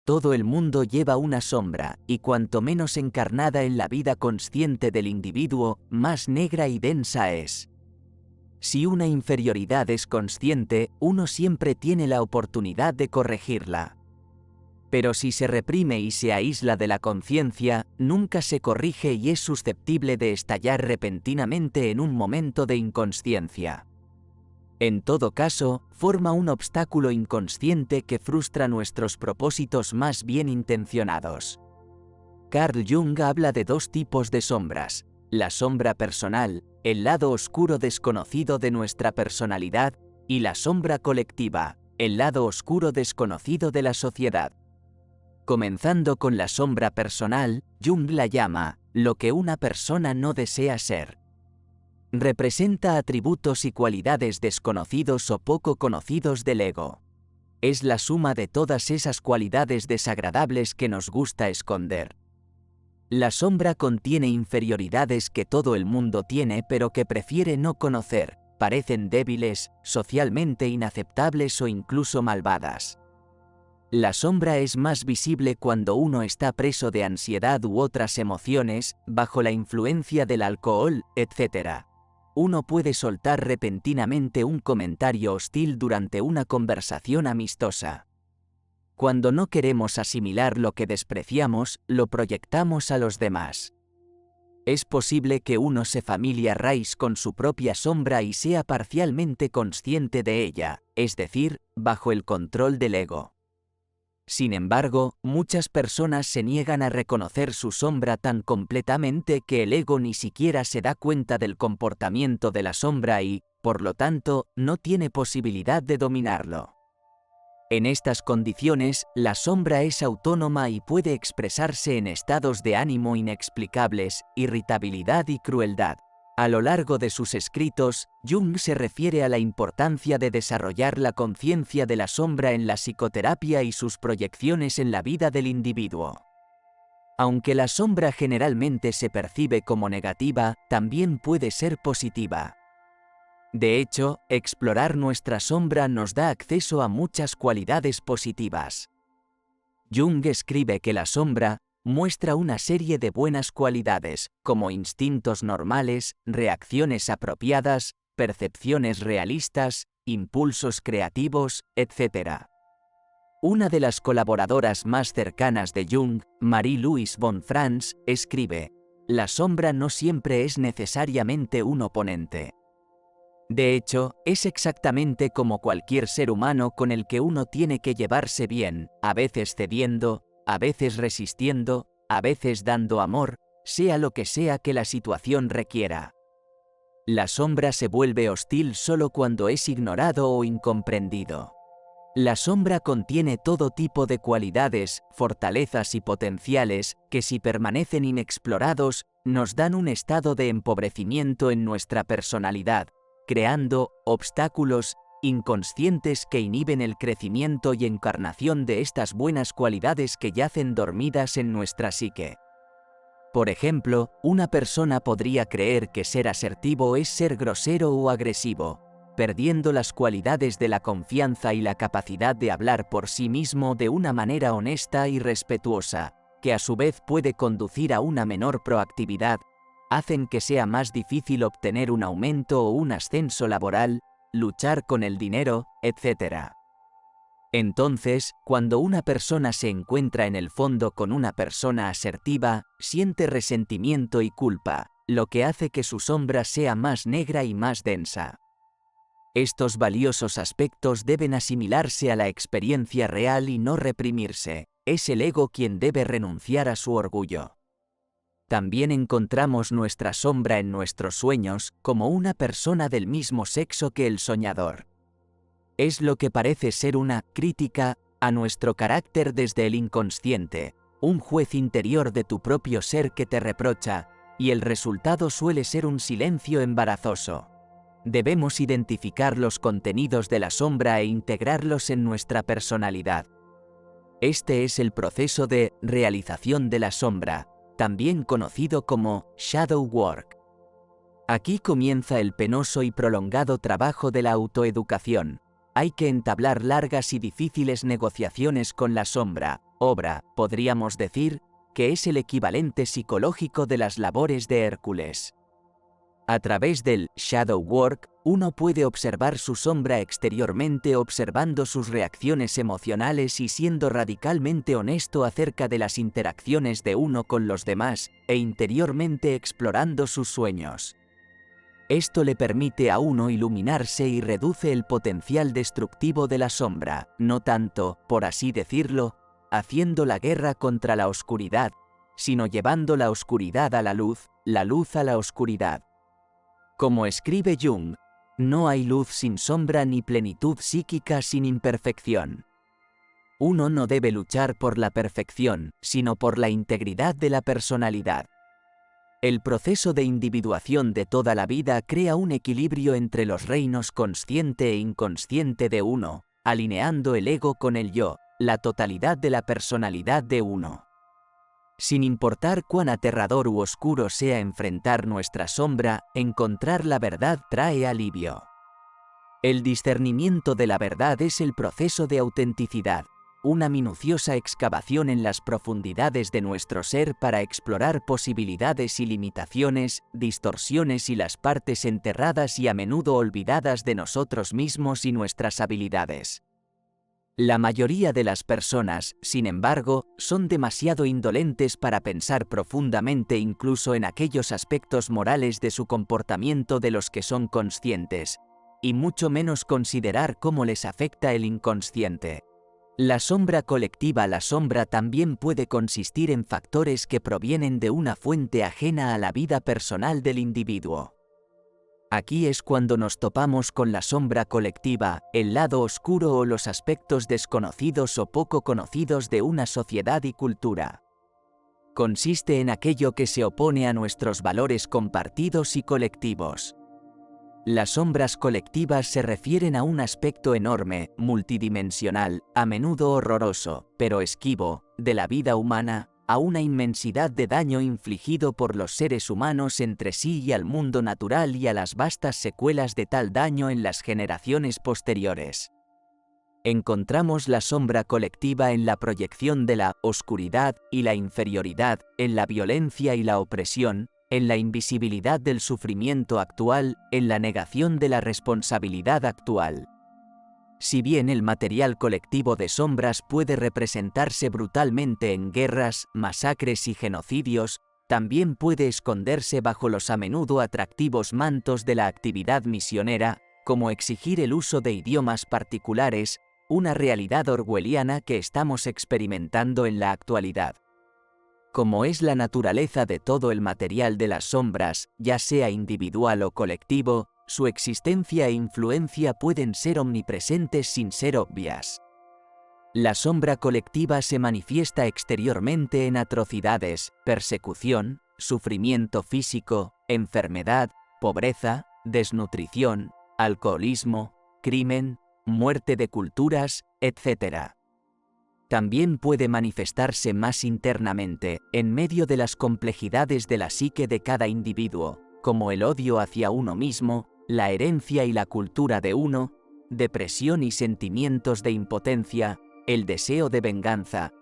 Todo el mundo lleva una sombra, y cuanto menos encarnada en la vida consciente del individuo, más negra y densa es. Si una inferioridad es consciente, uno siempre tiene la oportunidad de corregirla. Pero si se reprime y se aísla de la conciencia, nunca se corrige y es susceptible de estallar repentinamente en un momento de inconsciencia. En todo caso, forma un obstáculo inconsciente que frustra nuestros propósitos más bien intencionados. Carl Jung habla de dos tipos de sombras: la sombra personal, el lado oscuro desconocido de nuestra personalidad, y la sombra colectiva, el lado oscuro desconocido de la sociedad. Comenzando con la sombra personal, Jung la llama lo que una persona no desea ser. Representa atributos y cualidades desconocidos o poco conocidos del ego. Es la suma de todas esas cualidades desagradables que nos gusta esconder. La sombra contiene inferioridades que todo el mundo tiene pero que prefiere no conocer, parecen débiles, socialmente inaceptables o incluso malvadas. La sombra es más visible cuando uno está preso de ansiedad u otras emociones, bajo la influencia del alcohol, etc. Uno puede soltar repentinamente un comentario hostil durante una conversación amistosa. Cuando no queremos asimilar lo que despreciamos, lo proyectamos a los demás. Es posible que uno se familiarice con su propia sombra y sea parcialmente consciente de ella, es decir, bajo el control del ego. Sin embargo, muchas personas se niegan a reconocer su sombra tan completamente que el ego ni siquiera se da cuenta del comportamiento de la sombra y, por lo tanto, no tiene posibilidad de dominarlo. En estas condiciones, la sombra es autónoma y puede expresarse en estados de ánimo inexplicables, irritabilidad y crueldad. A lo largo de sus escritos, Jung se refiere a la importancia de desarrollar la conciencia de la sombra en la psicoterapia y sus proyecciones en la vida del individuo. Aunque la sombra generalmente se percibe como negativa, también puede ser positiva. De hecho, explorar nuestra sombra nos da acceso a muchas cualidades positivas. Jung escribe que la sombra muestra una serie de buenas cualidades, como instintos normales, reacciones apropiadas, percepciones realistas, impulsos creativos, etc. Una de las colaboradoras más cercanas de Jung, Marie-Louise von Franz, escribe: «La sombra no siempre es necesariamente un oponente. De hecho, es exactamente como cualquier ser humano con el que uno tiene que llevarse bien, a veces cediendo, a veces resistiendo, a veces dando amor, sea lo que sea que la situación requiera. La sombra se vuelve hostil solo cuando es ignorado o incomprendido. La sombra contiene todo tipo de cualidades, fortalezas y potenciales que, si permanecen inexplorados, nos dan un estado de empobrecimiento en nuestra personalidad, creando obstáculos inconscientes que inhiben el crecimiento y encarnación de estas buenas cualidades que yacen dormidas en nuestra psique. Por ejemplo, una persona podría creer que ser asertivo es ser grosero o agresivo, perdiendo las cualidades de la confianza y la capacidad de hablar por sí mismo de una manera honesta y respetuosa, que a su vez puede conducir a una menor proactividad, hacen que sea más difícil obtener un aumento o un ascenso laboral, luchar con el dinero, etc. Entonces, cuando una persona se encuentra en el fondo con una persona asertiva, siente resentimiento y culpa, lo que hace que su sombra sea más negra y más densa. Estos valiosos aspectos deben asimilarse a la experiencia real y no reprimirse. Es el ego quien debe renunciar a su orgullo. También encontramos nuestra sombra en nuestros sueños, como una persona del mismo sexo que el soñador. Es lo que parece ser una crítica a nuestro carácter desde el inconsciente, un juez interior de tu propio ser que te reprocha, y el resultado suele ser un silencio embarazoso. Debemos identificar los contenidos de la sombra e integrarlos en nuestra personalidad. Este es el proceso de realización de la sombra, también conocido como shadow work. Aquí comienza el penoso y prolongado trabajo de la autoeducación. Hay que entablar largas y difíciles negociaciones con la sombra, obra, podríamos decir, que es el equivalente psicológico de las labores de Hércules. A través del shadow work, uno puede observar su sombra exteriormente observando sus reacciones emocionales y siendo radicalmente honesto acerca de las interacciones de uno con los demás, e interiormente explorando sus sueños. Esto le permite a uno iluminarse y reduce el potencial destructivo de la sombra, no tanto, por así decirlo, haciendo la guerra contra la oscuridad, sino llevando la oscuridad a la luz a la oscuridad. Como escribe Jung, no hay luz sin sombra ni plenitud psíquica sin imperfección. Uno no debe luchar por la perfección, sino por la integridad de la personalidad. El proceso de individuación de toda la vida crea un equilibrio entre los reinos consciente e inconsciente de uno, alineando el ego con el yo, la totalidad de la personalidad de uno. Sin importar cuán aterrador u oscuro sea enfrentar nuestra sombra, encontrar la verdad trae alivio. El discernimiento de la verdad es el proceso de autenticidad, una minuciosa excavación en las profundidades de nuestro ser para explorar posibilidades y limitaciones, distorsiones y las partes enterradas y a menudo olvidadas de nosotros mismos y nuestras habilidades. La mayoría de las personas, sin embargo, son demasiado indolentes para pensar profundamente incluso en aquellos aspectos morales de su comportamiento de los que son conscientes, y mucho menos considerar cómo les afecta el inconsciente. La sombra colectiva. La sombra también puede consistir en factores que provienen de una fuente ajena a la vida personal del individuo. Aquí es cuando nos topamos con la sombra colectiva, el lado oscuro o los aspectos desconocidos o poco conocidos de una sociedad y cultura. Consiste en aquello que se opone a nuestros valores compartidos y colectivos. Las sombras colectivas se refieren a un aspecto enorme, multidimensional, a menudo horroroso, pero esquivo, de la vida humana, a una inmensidad de daño infligido por los seres humanos entre sí y al mundo natural y a las vastas secuelas de tal daño en las generaciones posteriores. Encontramos la sombra colectiva en la proyección de la oscuridad y la inferioridad, en la violencia y la opresión, en la invisibilidad del sufrimiento actual, en la negación de la responsabilidad actual. Si bien el material colectivo de sombras puede representarse brutalmente en guerras, masacres y genocidios, también puede esconderse bajo los a menudo atractivos mantos de la actividad misionera, como exigir el uso de idiomas particulares, una realidad orwelliana que estamos experimentando en la actualidad. Como es la naturaleza de todo el material de las sombras, ya sea individual o colectivo, su existencia e influencia pueden ser omnipresentes sin ser obvias. La sombra colectiva se manifiesta exteriormente en atrocidades, persecución, sufrimiento físico, enfermedad, pobreza, desnutrición, alcoholismo, crimen, muerte de culturas, etc. También puede manifestarse más internamente, en medio de las complejidades de la psique de cada individuo, como el odio hacia uno mismo, la herencia y la cultura de uno, depresión y sentimientos de impotencia, el deseo de venganza,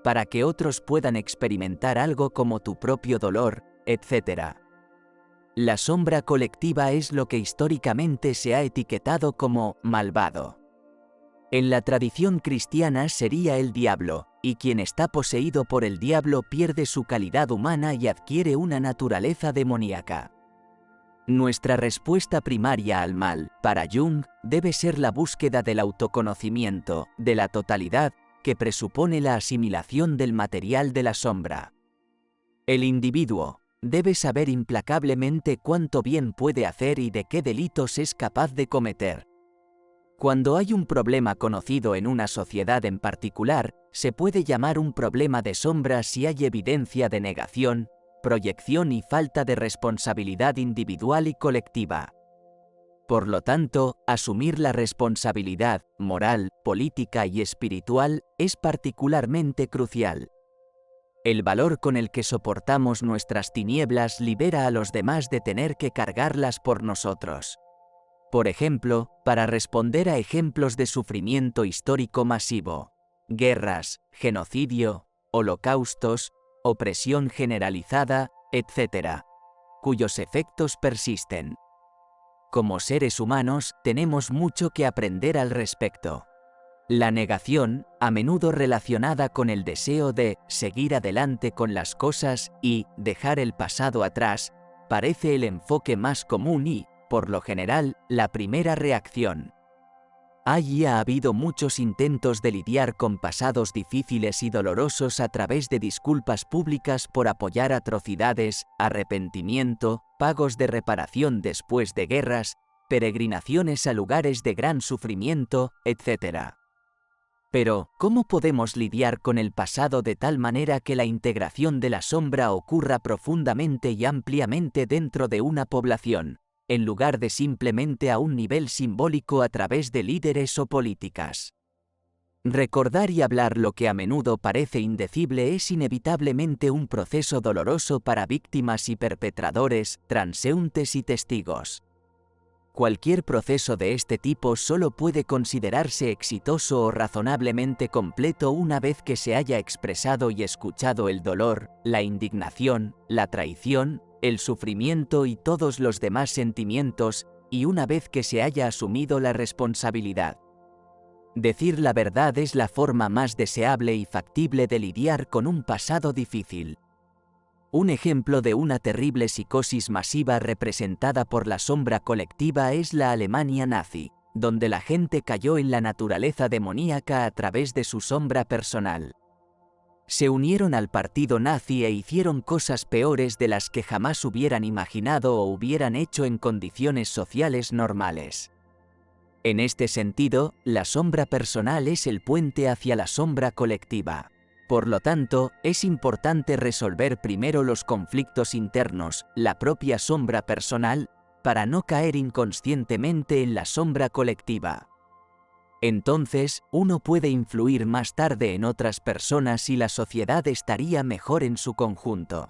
para que otros puedan experimentar algo como tu propio dolor, etc. La sombra colectiva es lo que históricamente se ha etiquetado como malvado. En la tradición cristiana sería el diablo, y quien está poseído por el diablo pierde su calidad humana y adquiere una naturaleza demoníaca. Nuestra respuesta primaria al mal, para Jung, debe ser la búsqueda del autoconocimiento, de la totalidad, que presupone la asimilación del material de la sombra. El individuo debe saber implacablemente cuánto bien puede hacer y de qué delitos es capaz de cometer. Cuando hay un problema conocido en una sociedad en particular, se puede llamar un problema de sombra si hay evidencia de negación, proyección y falta de responsabilidad individual y colectiva. Por lo tanto, asumir la responsabilidad moral, política y espiritual es particularmente crucial. El valor con el que soportamos nuestras tinieblas libera a los demás de tener que cargarlas por nosotros. Por ejemplo, para responder a ejemplos de sufrimiento histórico masivo. guerras, genocidio, holocaustos, opresión generalizada, etc., cuyos efectos persisten. Como seres humanos, tenemos mucho que aprender al respecto. La negación, a menudo relacionada con el deseo de seguir adelante con las cosas y dejar el pasado atrás, parece el enfoque más común y, por lo general, la primera reacción. Ha habido muchos intentos de lidiar con pasados difíciles y dolorosos a través de disculpas públicas por apoyar atrocidades, arrepentimiento, pagos de reparación después de guerras, peregrinaciones a lugares de gran sufrimiento, etc. Pero, ¿cómo podemos lidiar con el pasado de tal manera que la integración de la sombra ocurra profundamente y ampliamente dentro de una población, en lugar de simplemente a un nivel simbólico a través de líderes o políticas? Recordar y hablar lo que a menudo parece indecible es inevitablemente un proceso doloroso para víctimas y perpetradores, transeúntes y testigos. Cualquier proceso de este tipo solo puede considerarse exitoso o razonablemente completo una vez que se haya expresado y escuchado el dolor, la indignación, la traición, el sufrimiento y todos los demás sentimientos, y una vez que se haya asumido la responsabilidad. Decir la verdad es la forma más deseable y factible de lidiar con un pasado difícil. Un ejemplo de una terrible psicosis masiva representada por la sombra colectiva es la Alemania nazi, donde la gente cayó en la naturaleza demoníaca a través de su sombra personal. Se unieron al partido nazi e hicieron cosas peores de las que jamás hubieran imaginado o hubieran hecho en condiciones sociales normales. En este sentido, la sombra personal es el puente hacia la sombra colectiva. Por lo tanto, es importante resolver primero los conflictos internos, la propia sombra personal, para no caer inconscientemente en la sombra colectiva. Entonces, uno puede influir más tarde en otras personas y la sociedad estaría mejor en su conjunto.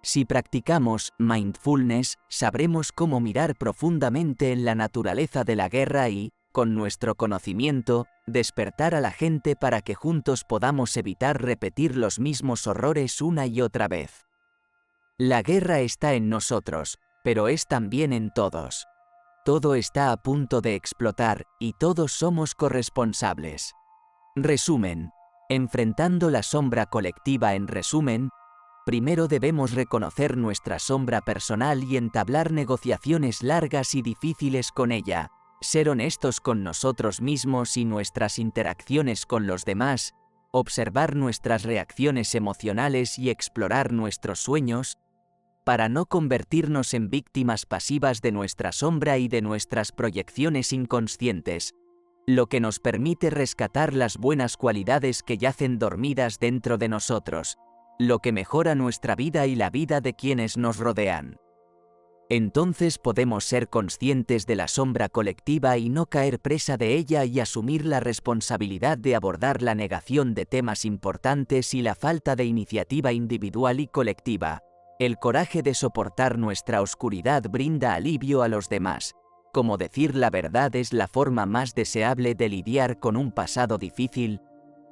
Si practicamos mindfulness, sabremos cómo mirar profundamente en la naturaleza de la guerra y, con nuestro conocimiento, despertar a la gente para que juntos podamos evitar repetir los mismos horrores una y otra vez. La guerra está en nosotros, pero es también en todos. Todo está a punto de explotar, y todos somos corresponsables. Resumen. Enfrentando la sombra colectiva en resumen, primero debemos reconocer nuestra sombra personal y entablar negociaciones largas y difíciles con ella. Ser honestos con nosotros mismos y nuestras interacciones con los demás, observar nuestras reacciones emocionales y explorar nuestros sueños, para no convertirnos en víctimas pasivas de nuestra sombra y de nuestras proyecciones inconscientes, lo que nos permite rescatar las buenas cualidades que yacen dormidas dentro de nosotros, lo que mejora nuestra vida y la vida de quienes nos rodean. Entonces podemos ser conscientes de la sombra colectiva y no caer presa de ella y asumir la responsabilidad de abordar la negación de temas importantes y la falta de iniciativa individual y colectiva. El coraje de soportar nuestra oscuridad brinda alivio a los demás. Como decir la verdad es la forma más deseable de lidiar con un pasado difícil,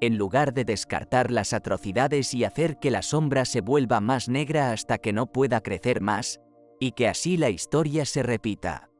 en lugar de descartar las atrocidades y hacer que la sombra se vuelva más negra hasta que no pueda crecer más, y que así la historia se repita.